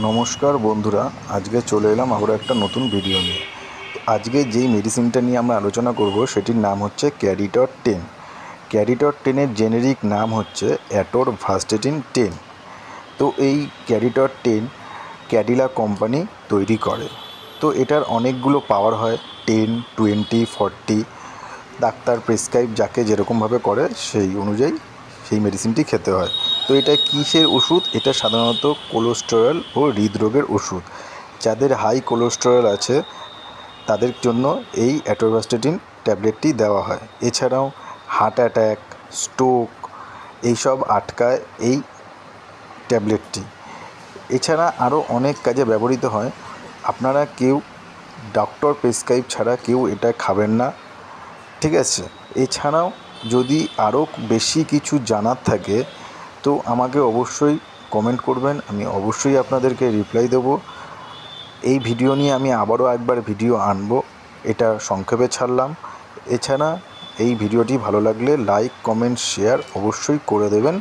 নমস্কার বন্ধুরা, আজকে চলে এলাম আবার একটা নতুন ভিডিও নিয়ে। আজকে যেই মেডিসিনটা নিয়ে আমরা আলোচনা করব সেটির নাম হচ্ছে ক্যারিটর 10। ক্যারিটর 10-এর জেনেরিক নাম হচ্ছে অ্যাটোরভাস্টেটিন 10। তো এই ক্যারিটর 10 ক্যাডিলা কোম্পানি তৈরি করে। তো এটার অনেকগুলো পাওয়ার হয়, 10, 20, 40। ডাক্তার প্রেসক্রাইব যাকে যেরকমভাবে করে সেই অনুযায়ী সেই মেডিসিনটি খেতে হয়। তো এটা কিসের ওষুধ? এটা সাধারণত কোলেস্টেরল ও হৃদরোগের ওষুধ। যাদের হাই কোলেস্টেরল আছে তাদের জন্য এই অ্যাটোরভাস্টেটিন ট্যাবলেটটি দেওয়া হয়। এছাড়াও হার্ট অ্যাটাক, স্ট্রোক এইসব আটকায় এই ট্যাবলেটটি। এছাড়া আরও অনেক কাজে ব্যবহৃত হয়। আপনারা কেউ ডক্টর প্রেসক্রাইব ছাড়া কেউ এটা খাবেন না, ঠিক আছে? এছাড়াও যদি আরও বেশি কিছু জানার থাকে তো আমাকে অবশ্যই কমেন্ট করবেন, আমি অবশ্যই আপনাদেরকে রিপ্লাই দেবো। এই ভিডিও নিয়ে আমি আবারও একবার ভিডিও আনবো, এটা সংক্ষেপে ছাড়লাম। এছাড়া এই ভিডিওটি ভালো লাগলে লাইক, কমেন্ট, শেয়ার অবশ্যই করে দেবেন।